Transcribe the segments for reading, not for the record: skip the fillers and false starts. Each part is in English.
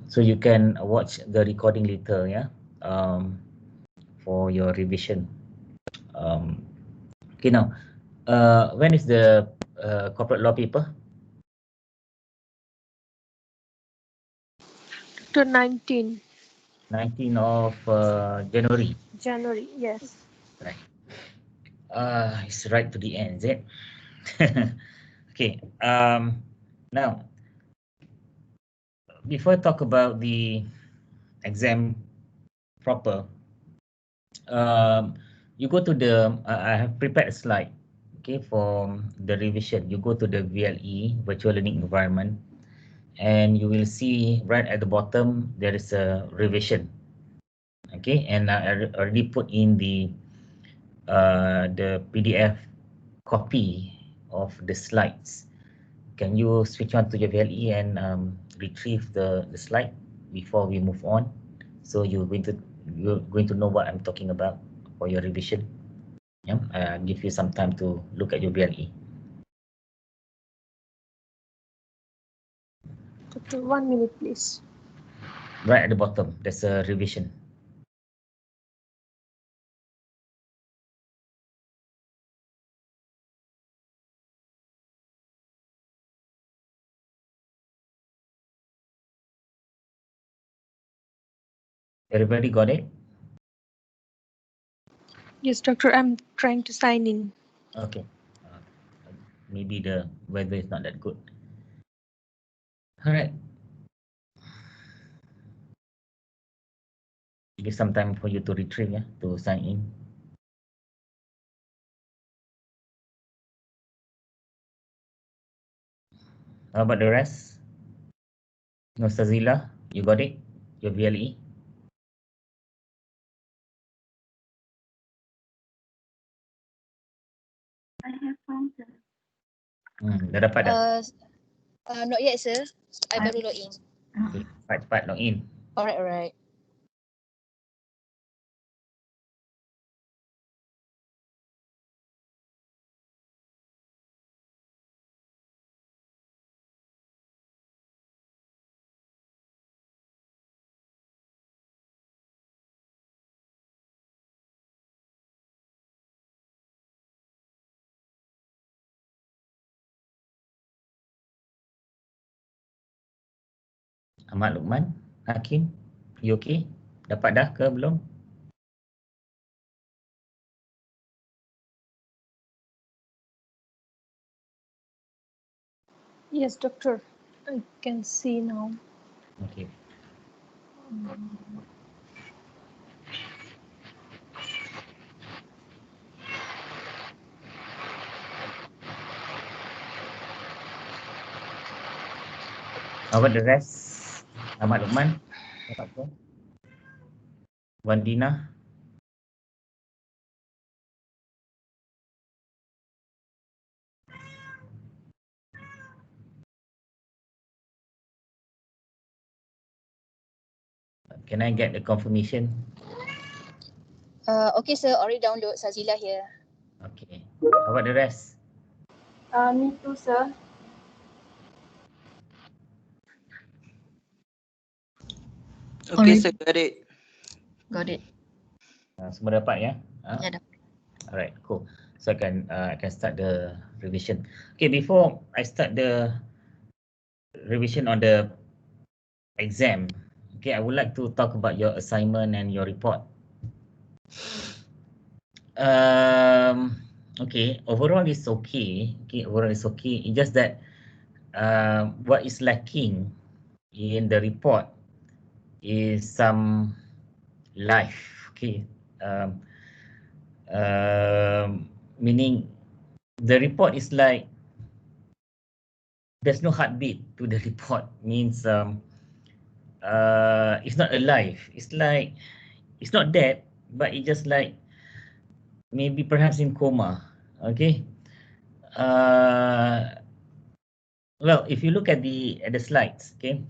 So you can watch the recording later, yeah, for your revision. Okay, now, when is the corporate law paper? To 19 19th of January. January, yes. Right. It's right to the end, is it? Okay. Now, before I talk about the exam proper, you go to the. I have prepared a slide. Okay, for the revision, you go to the VLE virtual learning environment, and you will see right at the bottom there is a revision. Okay, and I already put in the PDF copy of the slides. Can you switch on to your VLE and retrieve the slide before we move on? So you're going to know what I'm talking about for your revision. Yeah, give you some time to look at your VLE. Doctor, 1 minute, please. Right at the bottom, there's a revision. Everybody got it? Yes, doctor, I'm trying to sign in. Okay. Maybe the weather is not that good. All right. Give some time for you to retrieve, yeah, to sign in. How about the rest? Nostazila, you got it? Your VLE? I have found sir. Dah dapat dah? Not yet, sir. I baru log in. Okay, cepat-cepat log in. Alright. Ahmad Lukman, Hakim, you okay? Dapat dah ke belum? Yes, doctor, I can see now. Okay. How about the rest? Ahmad Lukman, dapat ke? Wandina? Can I get the confirmation? Okay, sir. Already download Sazila here. Okay. How about the rest? Me too, sir. Okay, sir, got it. Got it. Semua dapat ya? Ya, dah. Alright, cool. So I can start the revision. Okay, before I start the revision on the exam, okay, I would like to talk about your assignment and your report. Okay, overall it's okay. Okay, overall it's okay. It's just that what is lacking in the report is some life. Okay, meaning the report is like there's no heartbeat to the report. Means it's not alive. It's like it's not dead, but it just like maybe perhaps in coma. Okay. Well, if you look at the slides, okay,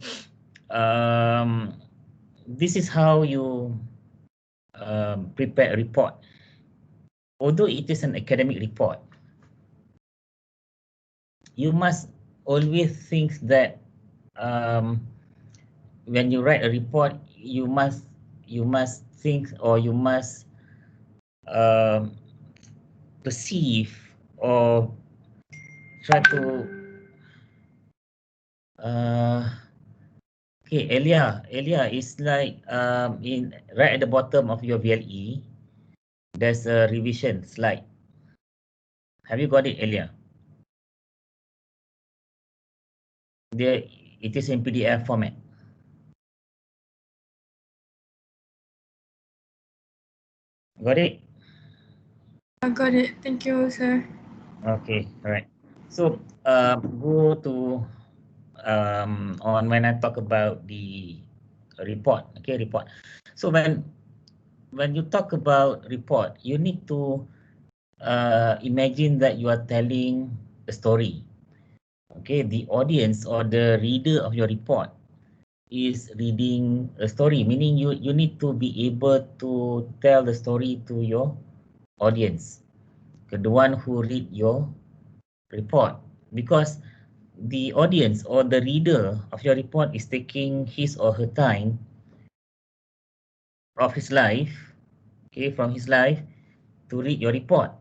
this is how you prepare a report. Although it is an academic report, you must always think that when you write a report, you must think, or you must um, perceive or try to okay, Elia is like in right at the bottom of your VLE, there's a revision slide. Have you got it, Elia? There, it is in PDF format. Got it? I got it. Thank you, sir. Okay, all right. So go to on when I talk about the report. Okay, report. So when you talk about report, you need to imagine that you are telling a story. Okay, the audience or the reader of your report is reading a story, meaning you need to be able to tell the story to your audience, the one who read your report, because the audience or the reader of your report is taking his or her time of his life, okay, from his life to read your report.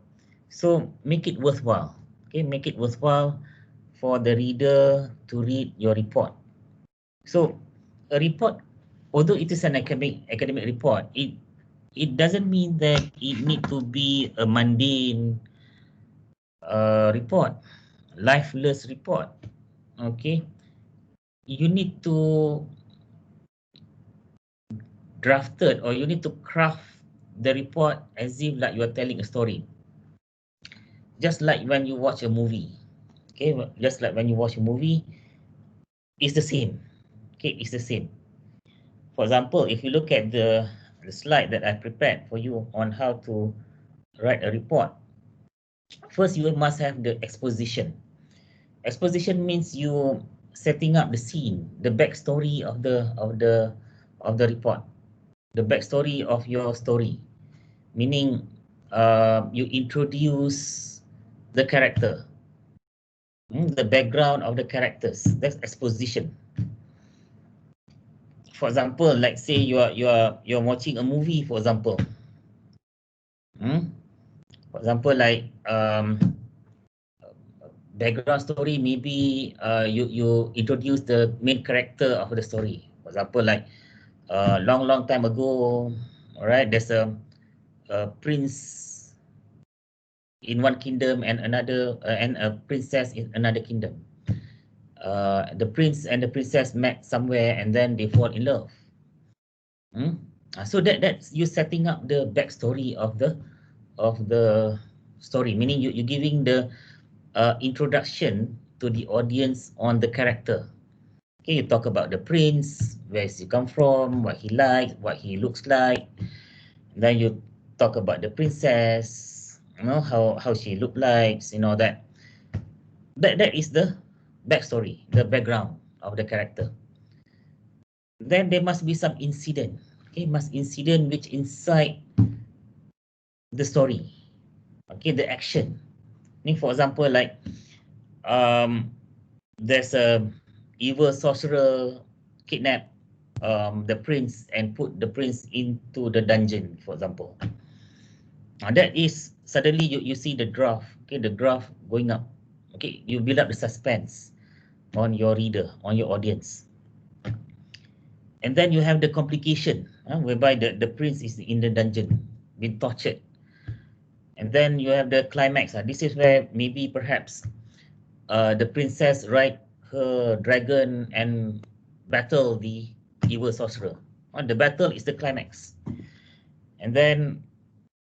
So make it worthwhile. Okay, make it worthwhile for the reader to read your report. So a report, although it is an academic report, it doesn't mean that it need to be a mundane report, lifeless report. Okay, you need to draft it, or you need to craft the report as if like you are telling a story. Just like when you watch a movie. Okay, just like when you watch a movie, it's the same. Okay, it's the same. For example, if you look at the slide that I prepared for you on how to write a report, first you must have the exposition. Exposition means you setting up the scene, the backstory of the report, the backstory of your story. Meaning, you introduce the character, the background of the characters. That's exposition. For example, like say you're watching a movie. For example, for example, like background story. Maybe you introduce the main character of the story. For example, like long time ago, all right, there's a prince in one kingdom and another and a princess in another kingdom. The prince and the princess met somewhere and then they fall in love. So that's you setting up the backstory of the story, meaning you're giving the introduction to the audience on the character. Okay, you talk about the prince, where he come from, what he likes, what he looks like. Then you talk about the princess, how she look like, that. That is the backstory, the background of the character. Then there must be some incident. Okay, must incident which incite the story. Okay, the action. For example, like there's a evil sorcerer kidnap the prince and put the prince into the dungeon, for example. That is suddenly you see the graph, okay, the graph going up. Okay, you build up the suspense on your reader, on your audience. And then you have the complication, whereby the prince is in the dungeon, being tortured. And then you have the climax. This is where maybe perhaps the princess ride her dragon and battle the evil sorcerer. The battle is the climax. And then